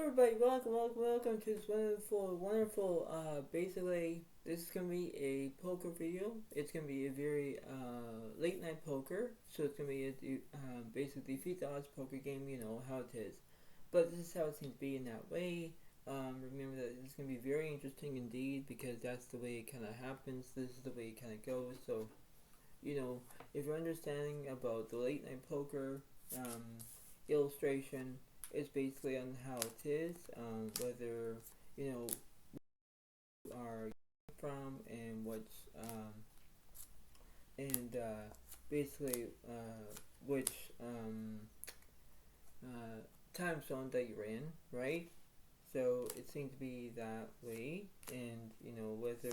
everybody, welcome to this wonderful, basically, this is going to be a poker video. It's going to be a very, late night poker, so it's going to be a, basically defeat the odds poker game, you know how it is. But this is how it seems to be in that way. Remember that it's going to be very interesting indeed, because that's the way it kind of happens, this is the way it kind of goes, so, if you're understanding about the late night poker, illustration, it's basically on how it is, whether are from and what's and basically which time zone that you're in, right? So it seems to be that way, and whether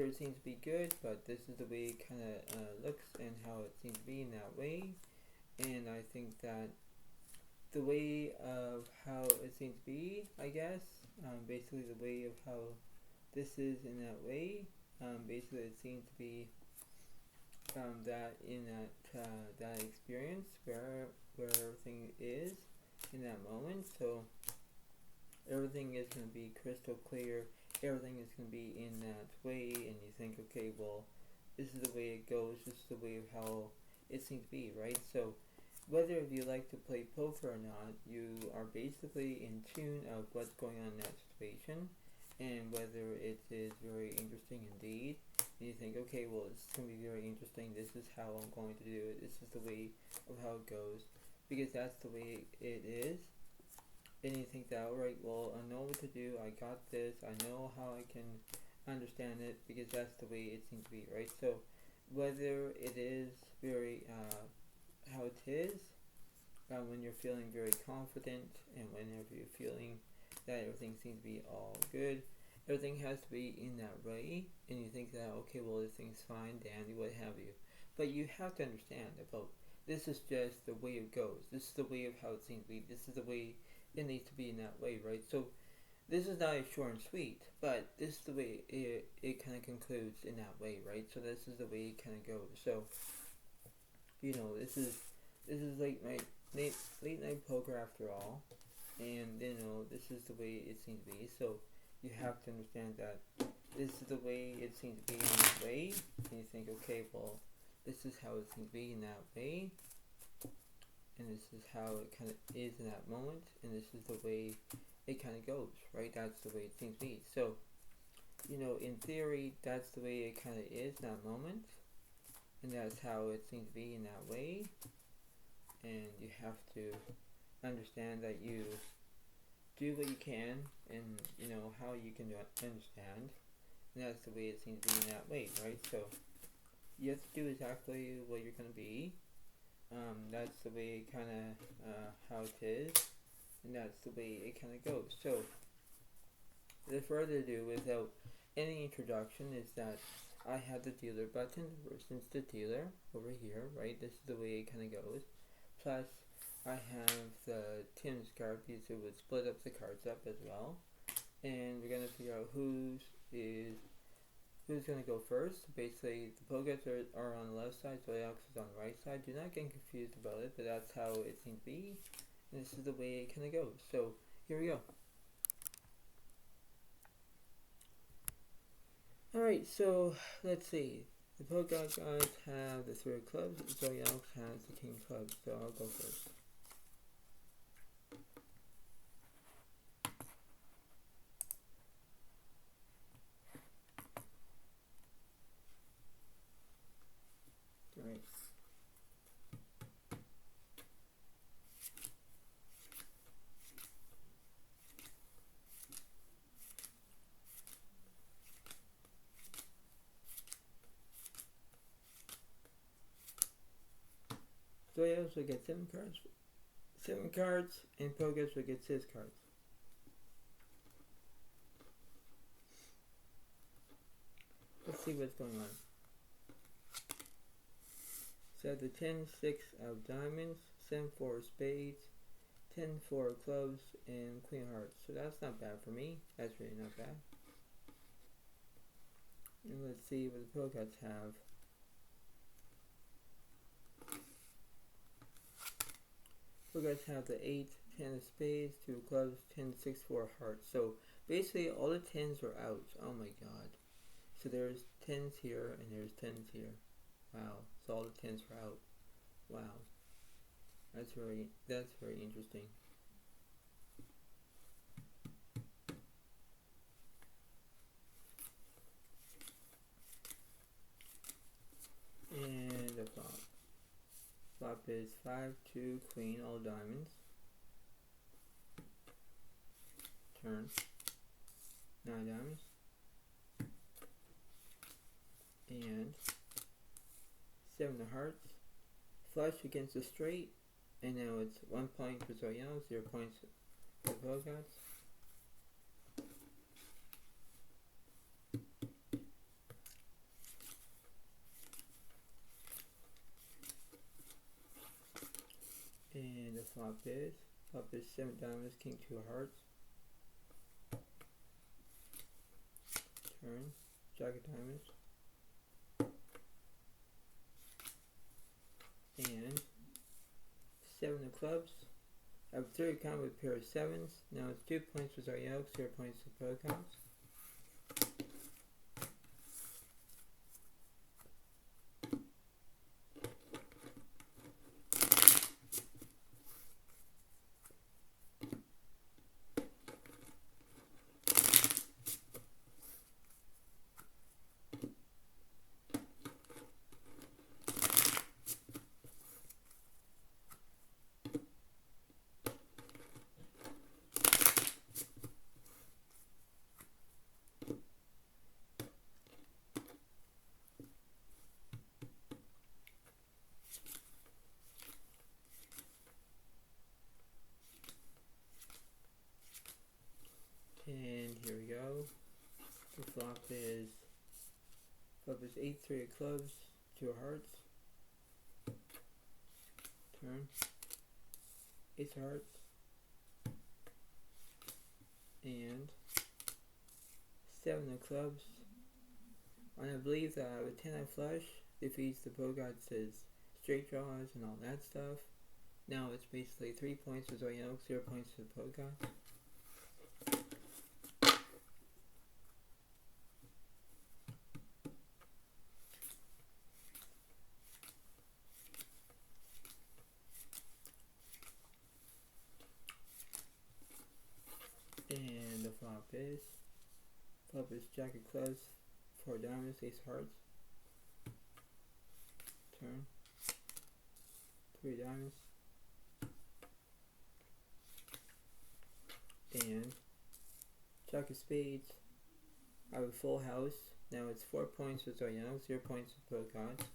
it seems to be good, but this is the way it kind of looks and how it seems to be in that way, and I think that the way of how it seems to be, I guess, basically the way of how this is in that way, basically it seems to be that in that experience where everything is in that moment. So everything is going to be crystal clear. Everything is going to be in that way, and you think, okay, well, this is the way it goes. This is the way of how it seems to be, right? So whether if you like to play poker or not, you are basically in tune of what's going on in that situation, and whether it is very interesting indeed. And you think, okay, well, it's going to be very interesting. This is how I'm going to do it. This is the way of how it goes, because that's the way it is. And you think that, alright, well, I know what to do. I got this. I know how I can understand it, because that's the way it seems to be, right? So whether it is very how it is, when you're feeling very confident, and whenever you're feeling that everything seems to be all good, everything has to be in that way, and you think that, okay, well, this thing's fine, dandy, what have you. But you have to understand about, this is just the way it goes. This is the way of how it seems to be. This is the way it needs to be in that way, right? So this is not a short and sweet, but this is the way it kind of concludes in that way, right? So this is the way it kind of goes. So this is late night poker after all, and this is the way it seems to be. So you have to understand that this is the way it seems to be in that way, and you think, okay, well, this is how it seems to be in that way, and this is how it kind of is in that moment, and this is the way it kind of goes, right? That's the way it seems to be. So in theory, that's the way it kind of is in that moment, and that's how it seems to be in that way, and you have to understand that you do what you can, and how you can understand, and that's the way it seems to be in that way, right? So you have to do exactly what you're going to be. That's the way it kind of how it is, and that's the way it kind of goes. So without further ado, without any introduction, is that I have the dealer button versus the dealer over here, right? This is the way it kind of goes. Plus, I have the Tim's card, because it would split up the cards up as well. And we're going to figure out who's going to go first. Basically, the Poguettes are on the left side, Zodiac is on the right side. Do not get confused about it, but that's how it seems to be. And this is the way it kind of goes. So, here we go. Alright, so let's see. The polka guys have the 3 of clubs, Zodiac has the king of clubs, so I'll go first. Alright. Zodiacs will get 7 cards, and Poguettes will get 6 cards. Let's see what's going on. So the 10, 6 of diamonds, 7, 4 of spades, 10, 4 of clubs, and queen of hearts. So that's not bad for me. That's really not bad. And let's see what the Poguettes have. We're going to have the 8, 10 of spades, 2 of clubs, 10, 6, 4 of hearts. So basically all the 10s are out. Oh my god. So there's 10s here and there's 10s here. Wow. So all the 10s are out. Wow. That's very interesting. And the flop. Flop is 5, 2, queen, all diamonds. Turn. 9 diamonds. And 7 of hearts. Flush against the straight. And now it's 1 point for Zodiac, 0 points for Zodiac. And the flop is 7 diamonds, king, 2 of hearts. Turn, jack of diamonds. And 7 of clubs. I have a third count with a pair of 7s. Now it's 2 points for Zodiac, 0 points for Pocahontas. And here we go. The flop is 8, 3 of clubs, 2 of hearts. Turn. 8 of hearts. And 7 of clubs. And I believe that with 10 of flush defeats the Bogart's straight draws and all that stuff. Now it's basically 3 points for Zodiac, 0 points for the Bogart. And the flop is jack of clubs, 4 diamonds, 8 hearts. Turn. 3 diamonds. And jack of spades. I have a full house. Now it's 4 points for Zodiac, 0 points for Pocahontas.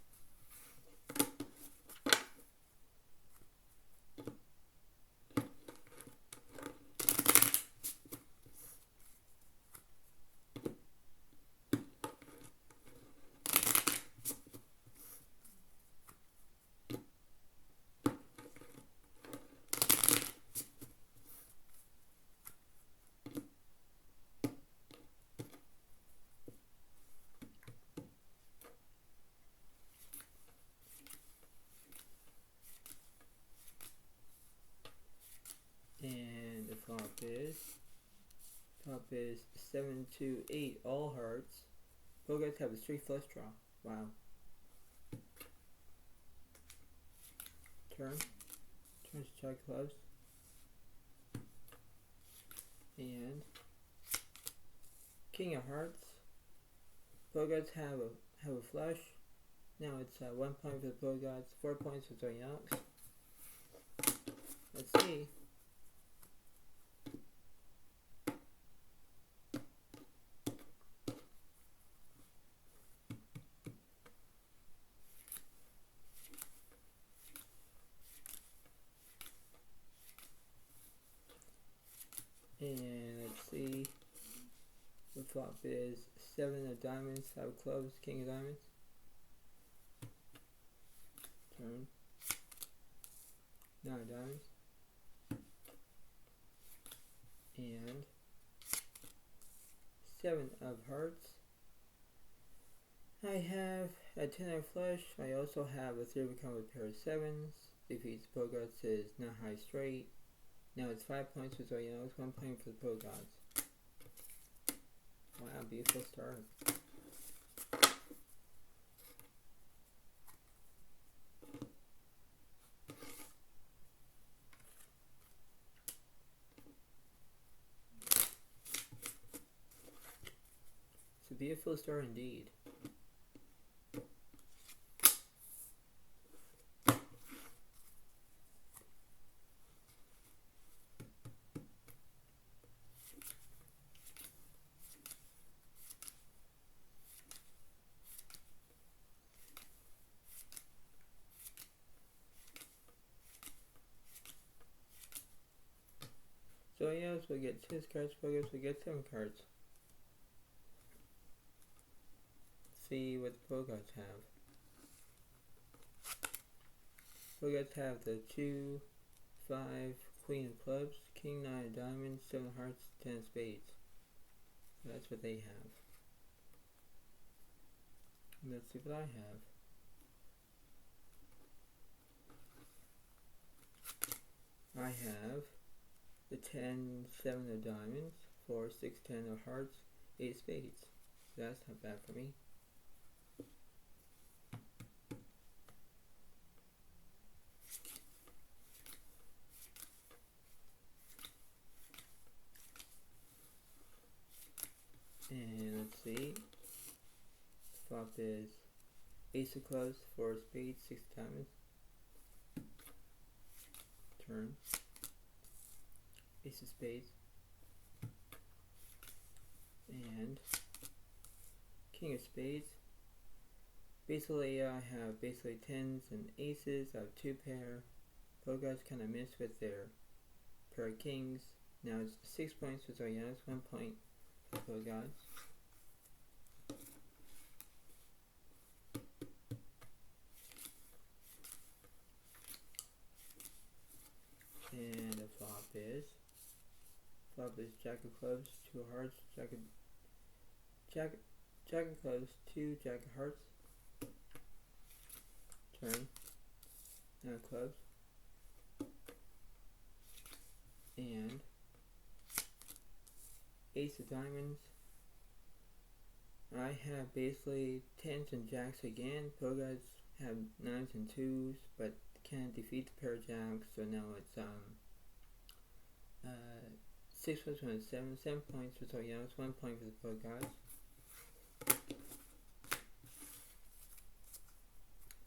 And the flop is 7, 2, 8, all hearts. Bogarts have a straight flush draw. Wow. Turn to jack clubs. And king of hearts. Bogarts have a flush. Now it's 1 point for the Bogarts, 4 points for Zodiac. Let's see. And let's see. The flop is 7 of diamonds, 5 of clubs, king of diamonds. Turn. 9 of diamonds. And 7 of hearts. I have a 10 of flush. I also have a 3 of a pair of 7s. defeats the Pro Gods is not high straight. Now it's 5 points for Zodiac, 1 point for the Pro Gods. Wow, beautiful start. It's a beautiful start indeed. So yes, we get 6 cards, Focus, we get 7 cards. See what the Pro Gods have. Pro Gods have the 2, 5, Queen of Clubs, King, 9 of Diamonds, 7 of Hearts, 10 of Spades. So that's what they have. Let's see what I have. I have the 10, 7 of Diamonds, 4, 6, 10 of Hearts, 8 of Spades. So that's not bad for me. And let's see. Flop is Ace of Clubs, 4 of Spades, 6 of Diamonds. Turn. Ace of Spades. And King of Spades. Basically, I have basically 10s and aces. I have 2 pair. Pro Gods kind of missed with their pair of kings. Now it's 6 points for Zodiac, 1 point for Pro Gods. And the flop is Jack of Clubs, 2 of Hearts, Jack of Clubs, 2 Jack of Hearts. Turn. Now Clubs. And Ace of Diamonds. I have basically 10s and jacks again. Pro Gods have 9s and 2s, but can't defeat the pair of jacks, so now it's 6 plus 1 is 7, 7 points for Zodiac, 1 point for the Pro Gods.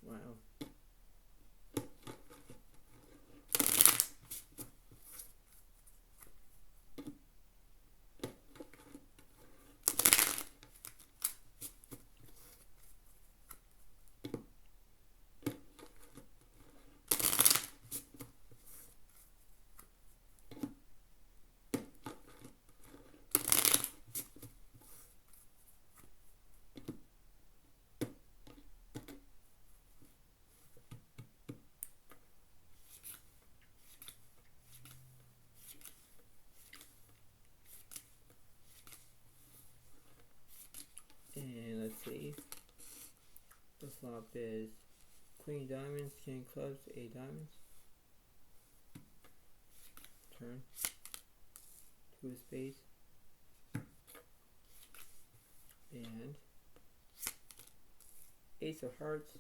Wow. And let's see. The flop is Queen of Diamonds, King of Clubs, 8 diamonds. Turn. 2 of Spades. And Ace of Hearts.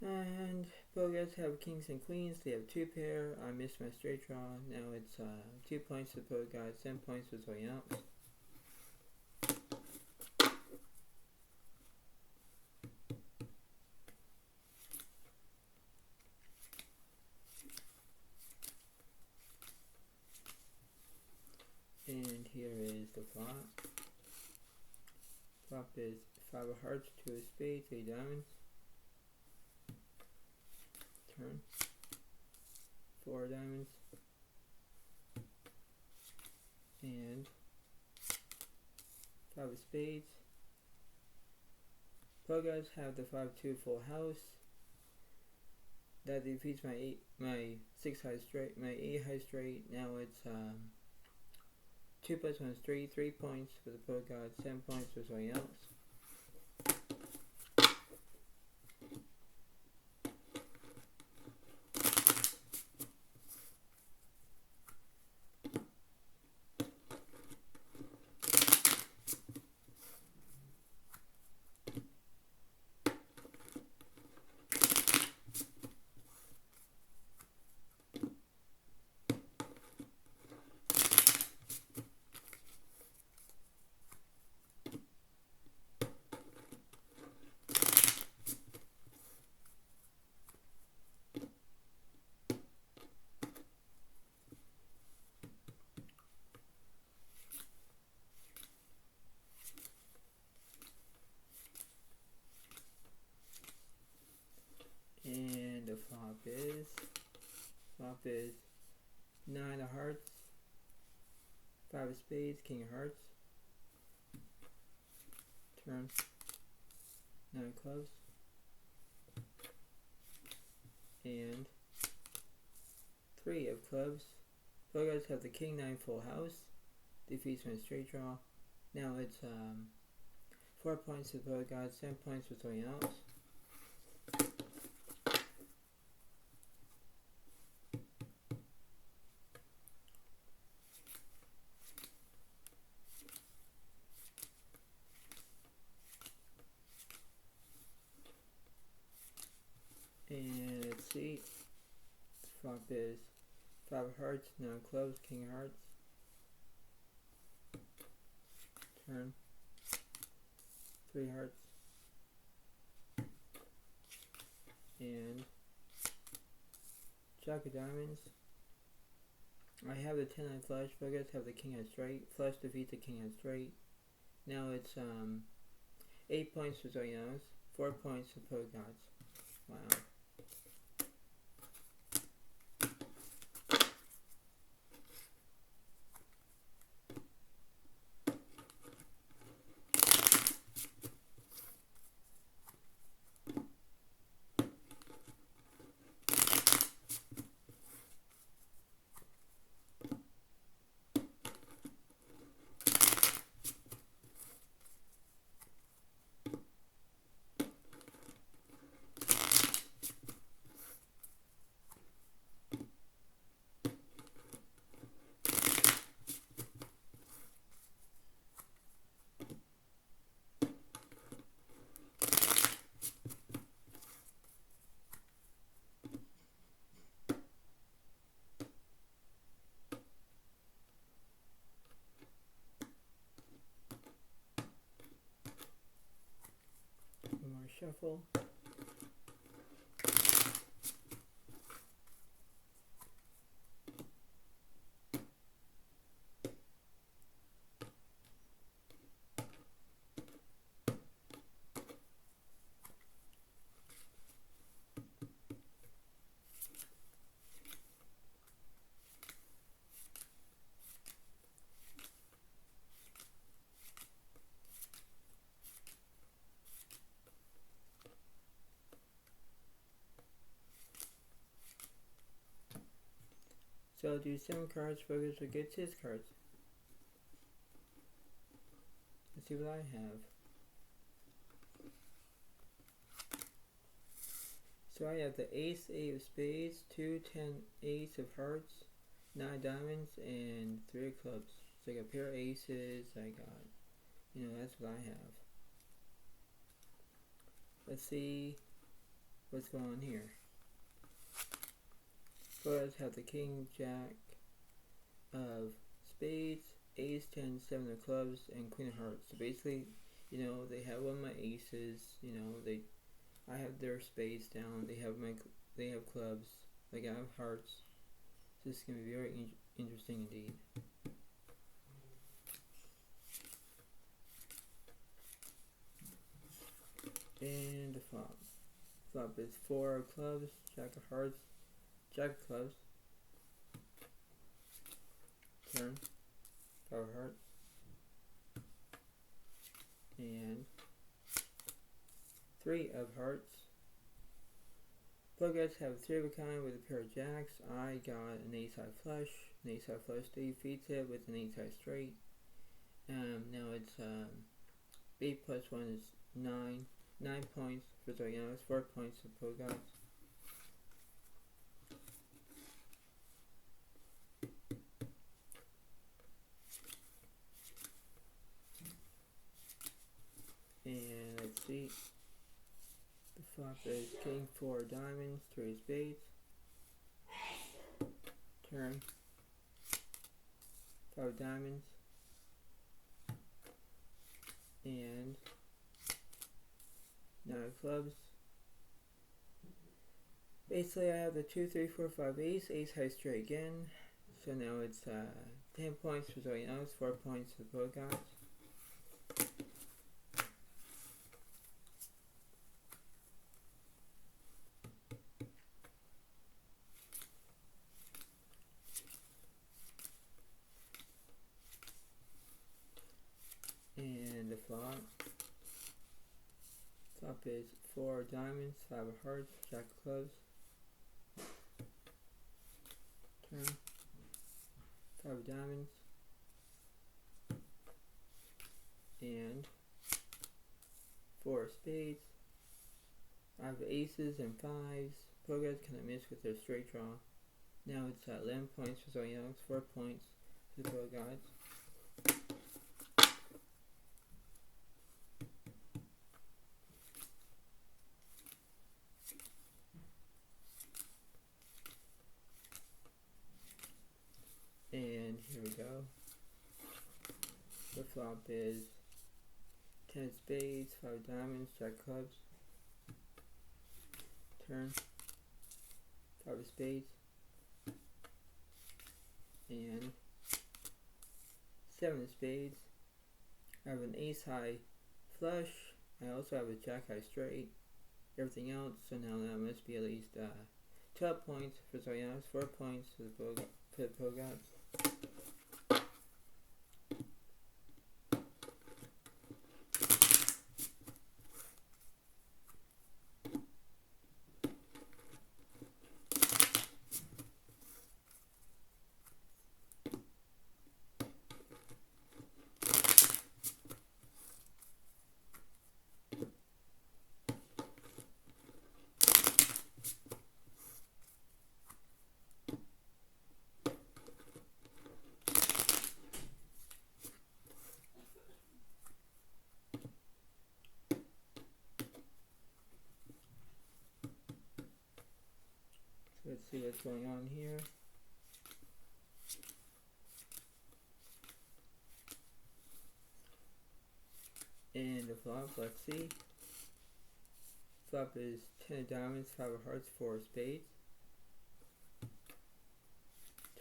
And Pro Gods have Kings and Queens. They have 2 pair. I missed my straight draw. Now it's 2 points to Pro Gods, 7 points for Zodiac. And here is the flop. Flop is 5 of Hearts, 2 of Spades, 8 diamonds. Turn. 4 diamonds. And 5 of Spades. Pro Gods have the 5-2 full house. That defeats my 6 high straight, my 8 high straight. Now it's 2 plus 1 is 3, 3 points for the Pro Gods, 7 points for something else. is 9 of hearts, 5 of spades, king of hearts. Turn. 9 of clubs. And 3 of clubs. Both guys have the king 9 full house. Defeats from a straight draw. Now it's 4 points to both guys, 10 points for throwing out. And let's see. The flop is 5 of hearts, 9 of clubs, king of hearts. Turn. 3 hearts. And jack of diamonds. I have the 10 on flush, but I guys have the king on straight. Flush defeats the king on straight. Now it's 8 points for Zodiac, 4 points for Poke Gods. Wow. More shuffle. So do 7 cards, focus will get 6 cards. Let's see what I have. So I have the ace, 8 of spades, 2, 10, ace of hearts, 9 diamonds, and 3 of clubs. So I got a pair of aces, I got, that's what I have. Let's see what's going on here. Boys have the king, jack of spades, ace, 10, 7 of clubs, and queen of hearts. So basically, they have one of my aces. I have their spades down. They have clubs. Like I have hearts. So this is gonna be very interesting indeed. And the flop. Flop is 4 of clubs, jack of hearts, jack of clubs. Turn. 5 of hearts. And 3 of hearts. Both guys have 3 of a kind with a pair of jacks. I got an ace high flush. An ace high flush defeats it with an ace high straight. Now it's 8 plus 1 is 9. 9 points for Zodiac, 4 points for Pogots. And let's see. The flop is king, 4 diamonds, 3 spades. Turn. 5 diamonds. And 9 clubs. Basically I have the 2, 3, 4, 5 ace, ace high straight again. So now it's 10 points for Zodiac, 4 points for Pogots. flop. Flop is 4 diamonds, 5 of hearts, jack of clubs. Turn. 5 of diamonds. And 4 of spades. I have aces and 5s. Progress kind of missed with their straight draw. Now it's 11 points for Zodiac, 4 points for the Pro Gods. And here we go. The flop is 10 of spades, 5 diamonds, jack of clubs. Turn. 5 of spades. And 7 of spades. I have an ace high flush. I also have a jack high straight. Everything else, so now that must be at least 12 points for Zodiac, 4 points for the Pro Gods. Let's see what's going on here. And the flop, let's see. Flop is 10 of diamonds, 5 of hearts, 4 of spades.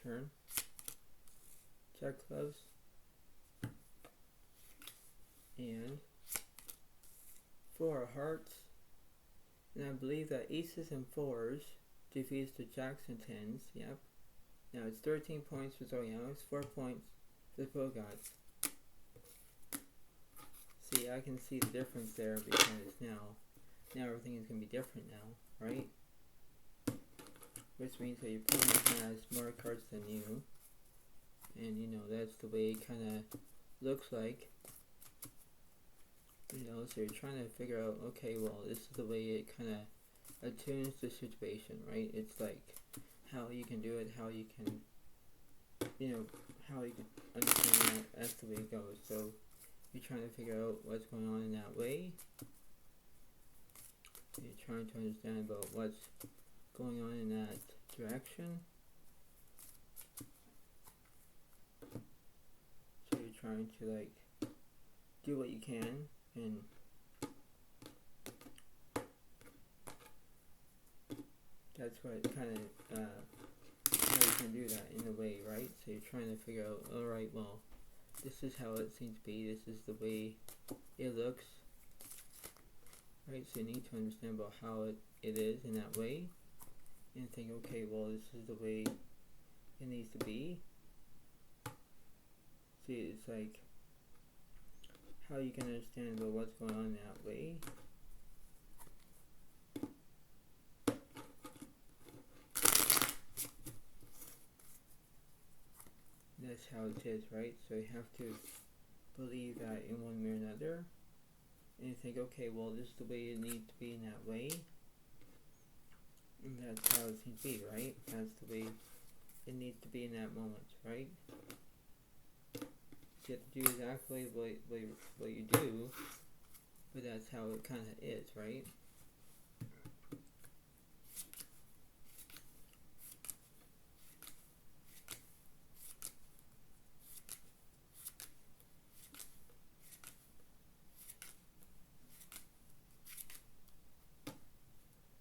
Turn. Jack of clubs. And 4 of hearts. And I believe that aces and 4s defeats the jacks and 10s, yep. Now it's 13 points for Zodiac, 4 points for the Pro Gods. See, I can see the difference there because now everything is going to be different now, right? Which means that your opponent has more cards than you. And you know, that's the way it kind of looks like. You know, so you're trying to figure out, okay, well, this is the way it kind of attunes the situation, right? It's like how you can do it, how you can, you know, how you can understand that. That's the way it goes. So you're trying to figure out what's going on in that way. You're trying to understand about what's going on in that direction. So you're trying to like do what you can and that's what kind of how you can do that in a way, right? So you're trying to figure out, alright, well, this is how it seems to be, this is the way it looks, right? So you need to understand about how it is in that way and think, okay, well, this is the way it needs to be. See, it's like how you can understand about what's going on in that way. That's how it is, right? So you have to believe that in one way or another. And you think, okay, well, this is the way it needs to be in that way. And that's how it seems to be, right? That's the way it needs to be in that moment, right? You have to do exactly what you do, but that's how it kind of is, right?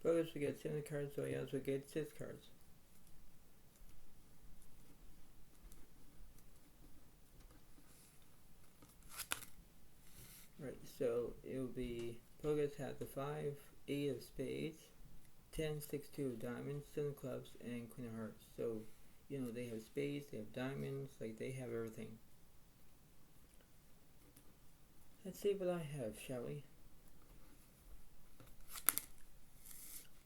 Brothers will get 7 cards, so Zodiacs will get 6 cards. Right, so it will be Pogus had the 5, 8 of spades, 10, 6, 2 of diamonds, 7 of clubs, and Queen of hearts. So, you know, they have spades, they have diamonds, like they have everything. Let's see what I have, shall we?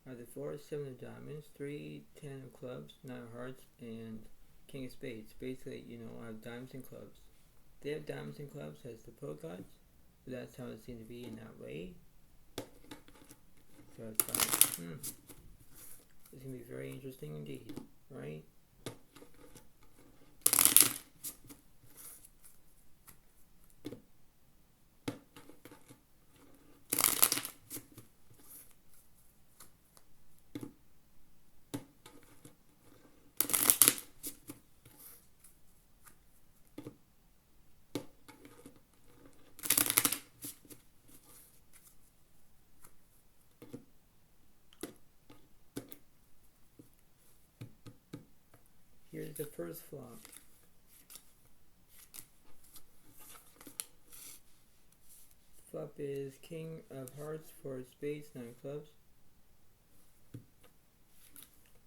The 4, 7 of diamonds, 3, 10 of clubs, 9 of hearts, and king of spades. Basically, I have diamonds and clubs. They have diamonds and clubs as the pro gods, but that's how it seems to be in that way. So it's like, it's going to be very interesting indeed, right? Here's the first flop. Flop is king of hearts, 4 of spades, 9 of clubs.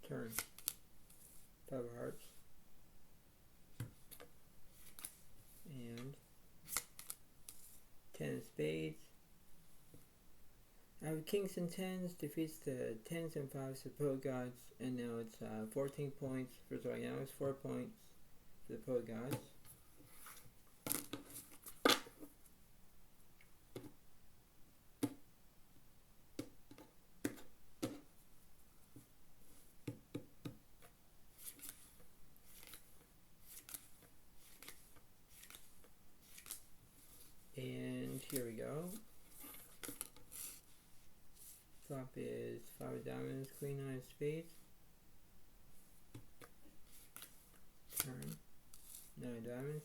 Turn. 5 of hearts. And 10 of spades. I have kings and tens, defeats the tens and fives of pro gods, and now it's 14 points for Zodiac, 4 points for the pro gods. And here we go. Flop is 5 of diamonds, queen, 9 of spades. Turn. 9 of diamonds.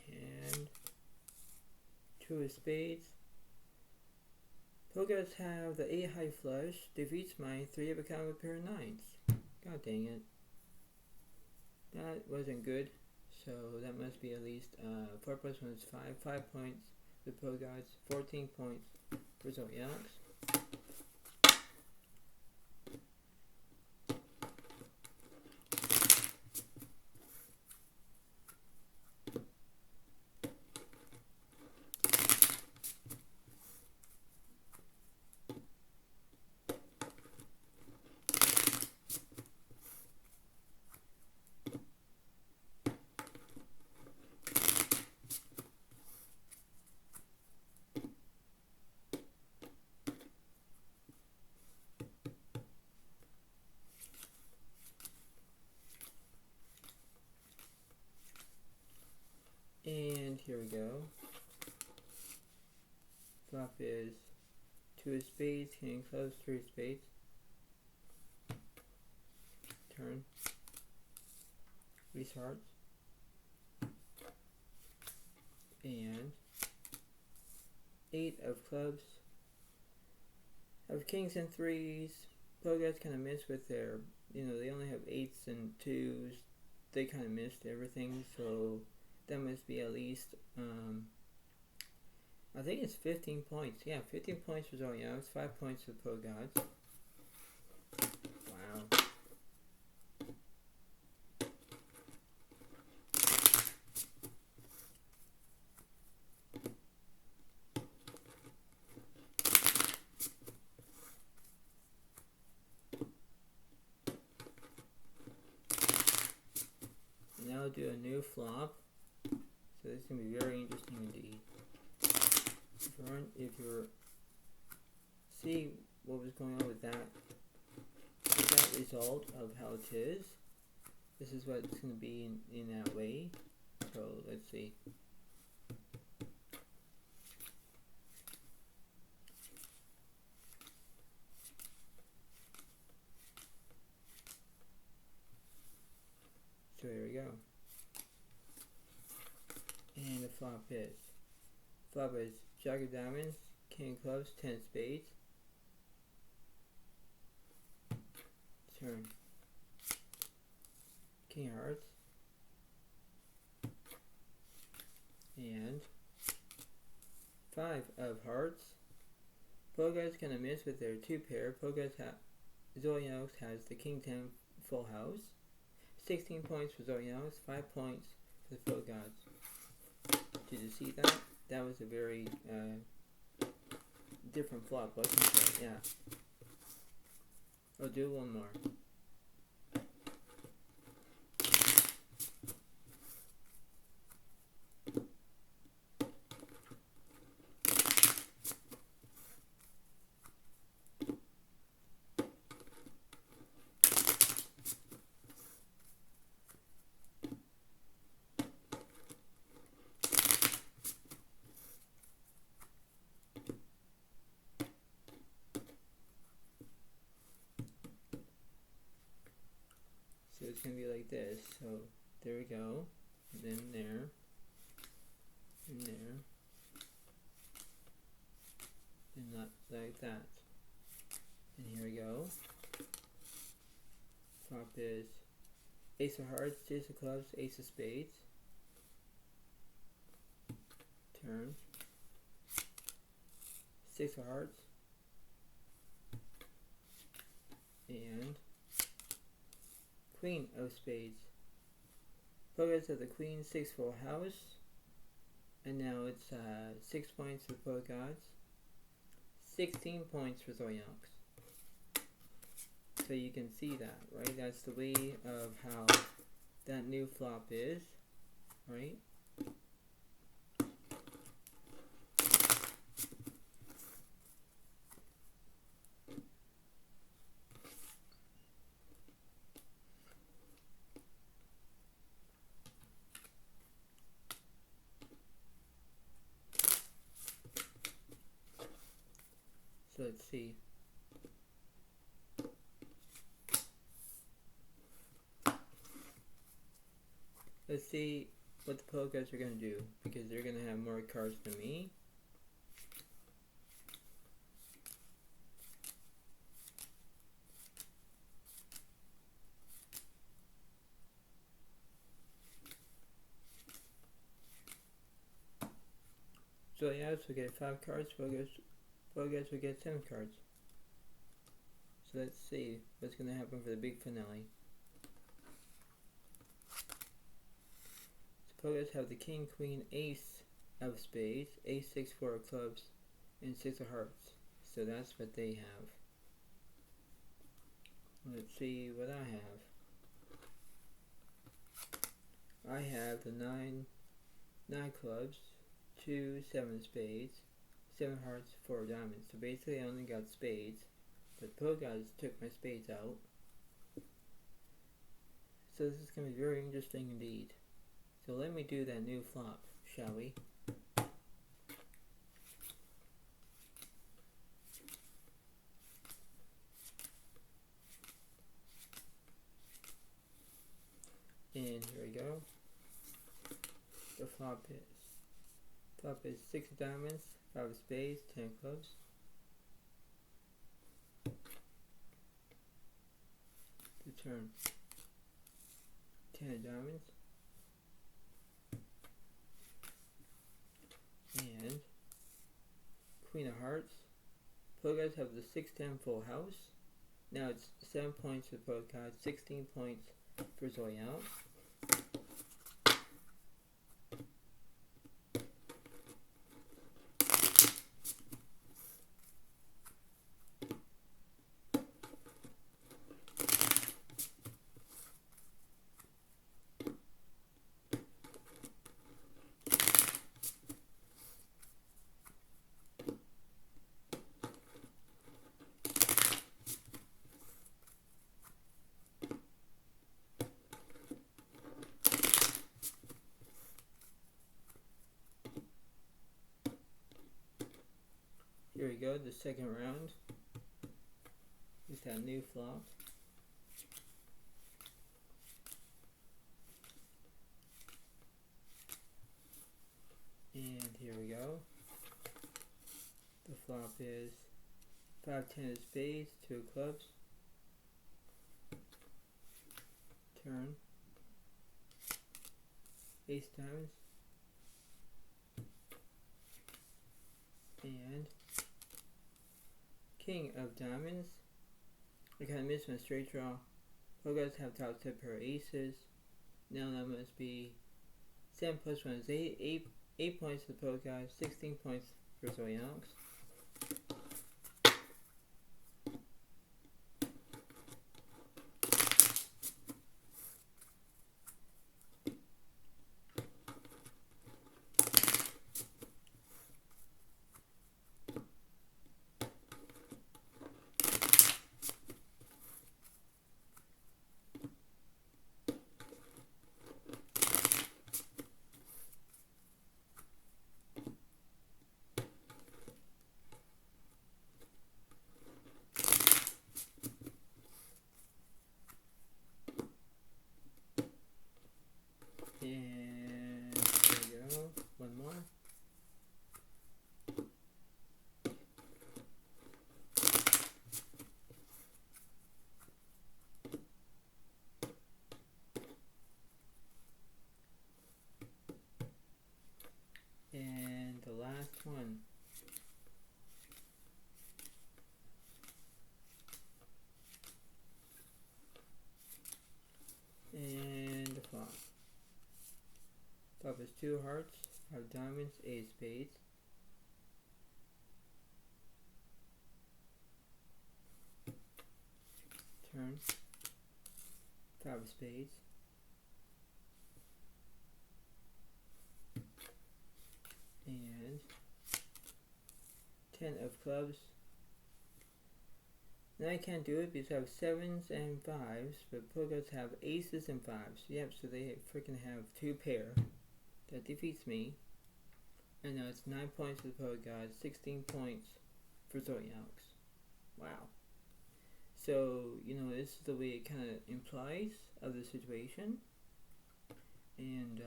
And 2 of spades. Pogods have the 8 high flush, defeats my 3 of a kind with a pair of 9s. God dang it. That wasn't good. So that must be at least 4 plus 1 is 5. 5 points. The pro gods, 14 points for Zodiac. And here we go. Flop is 2 of spades, king of clubs, 3 of spades. Turn. Release hearts. And 8 of clubs. I have kings and 3s. Pro guys kind of miss with their, they only have 8s and 2s. They kind of missed everything, so that must be at least, I think it's 15 points. Yeah, 15 points for Zodiac, 5 points for pro gods. Wow. Now I'll do a new flop. So this is going to be very interesting indeed. If you're see what was going on with that result of how it is, this is what it's going to be in that way. So let's see. So here we go. And the flop is jack of diamonds, king of clubs, 10 of spades. Turn. King of hearts. And 5 of hearts. Pogo's gonna miss with their 2 pair. Zodiac has the king 10 full house. 16 points for Zodiac, 5 points the full gods. Did you see that? That was a very different flop, wasn't it? Yeah. I'll do one more. So it's going to be like this. So there we go. And then there. And there. And not like that. And here we go. Flop is Ace of Hearts, Ace of Clubs, Ace of Spades. Turn. Six of Hearts. And Queen of Spades. Progress of the Queen, 6 full house. And now it's 6 points for both gods. 16 points for Zodiac. So you can see that, right? That's the way of how that new flop is, right? So let's see. Let's see what the pro guys are going to do, because they're going to have more cards than me. So yeah, so we get 5 cards, pro guys will get 7 cards. So let's see what's going to happen for the big finale. Pro guys have the King, Queen, Ace of Spades, Ace, 6, 4 of Clubs, and 6 of Hearts. So that's what they have. Let's see what I have. I have the 9 clubs, 2 7 spades, 7 hearts, 4 diamonds. So basically I only got spades, but pro guys took my spades out. So this is going to be very interesting indeed. So let me do that new flop, shall we? And here we go. The flop is 6 diamonds, 5 of spades, 10 of clubs. The turn, 10 of diamonds. And Queen of Hearts. Pro guys have the 6-10 full house. Now it's 7 points for pro guys, 16 points for Zodiac. Here we go, the second round is that new flop. And here we go. The flop is 5-10 of spades, 2 of clubs. Turn. Ace diamonds. And King of diamonds. I kind of missed my straight draw. Pro guys have top tip pair aces. Now that must be 7 plus 1 is 8. 8 points for the pro guy, 16 points for Zodiac. And there we go, one more. And the last one. And the flop. Top is 2 hearts, 5 diamonds, 8 spades. Turn. 5 spades. And 10 of clubs. Now I can't do it because I have 7s and 5s, but poker guys have aces and 5s. Yep, so they freaking have 2 pair. That defeats me. And now it's 9 points for the poker guys, 16 points for Zodiac. Wow. So, you know, this is the way it kind of implies of the situation. And,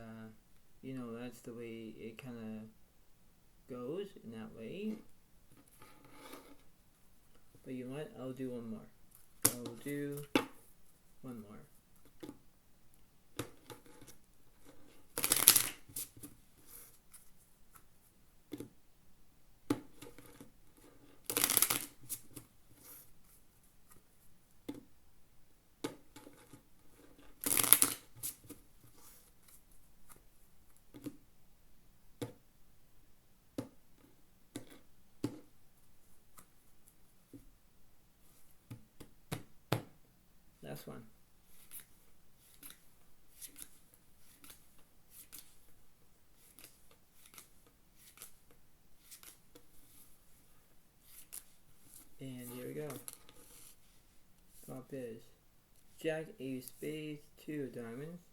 you know, that's the way it kind of goes in that way. But you know what? I'll do one more. I'll do one more. Last one. And here we go. Top is Jack, Ace, Spades, 2 diamonds.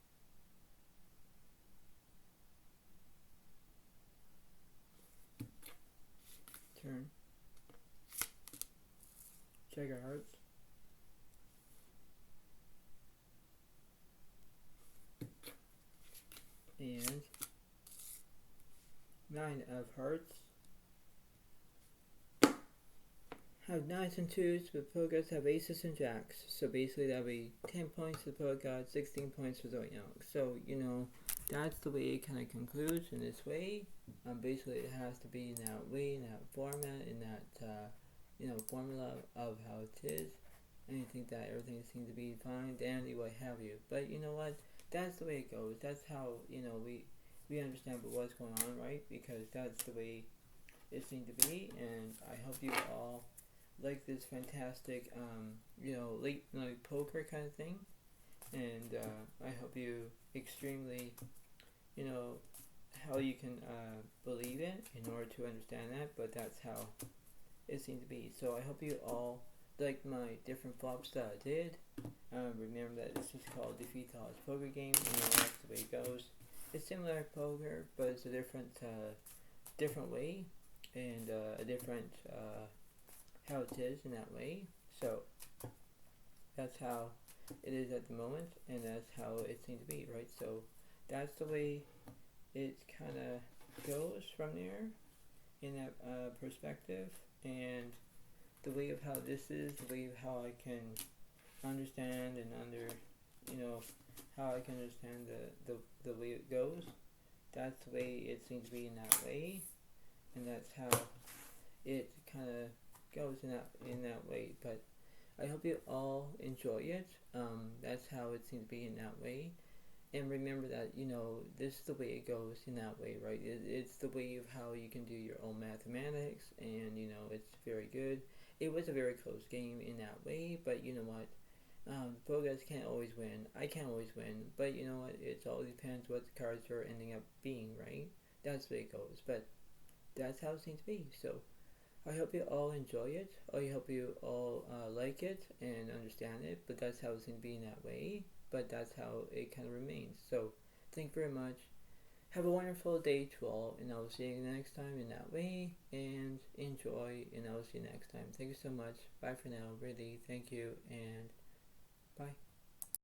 Turn. Check our hearts. And 9 of hearts. Have 9s and 2s, but poker guys have aces and jacks. So basically that'll be 10 points for the poker guys, 16 points for Zodiac. So, you know, that's the way it kind of concludes in this way. Basically it has to be in that way, in that format, in that, you know, formula of how it is. And you think that everything seems to be fine, dandy, what have you. But you know what? That's the way it goes. That's how, you know, we understand what's going on, right? Because that's the way it seemed to be. And I hope you all like this fantastic, you know, late night poker kind of thing. And I hope you extremely, you know, how you can believe it in order to understand that. But that's how it seemed to be. So I hope you all like my different flops that I did. Remember that this is called Defeat College Poker Game. You know, that's the way it goes. It's similar to poker, but it's a different way, and a different how it is in that way. So that's how it is at the moment, and that's how it seems to be, right? So that's the way it kind of goes from there in that perspective, and the way of how this is, the way of how I can understand and how I can understand the way it goes. That's the way it seems to be in that way, and that's how it kind of goes in that way. But I hope you all enjoy it. That's how it seems to be in that way, And remember that, this is the way it goes in that way, right? It's the way of how you can do your own mathematics, and it's very good. It was a very close game in that way, but you know what? Pro guys can't always win. I can't always win, but you know what? It all depends what the cards are ending up being, right? That's the way it goes. But that's how it seems to be. So I hope you all enjoy it. I hope you all like it and understand it. But that's how it's going to be in that way. But that's how it kind of remains. So thank you very much. Have a wonderful day to all, and I'll see you next time in that way. And enjoy, and I'll see you next time. Thank you so much. Bye for now. Really, thank you, and bye.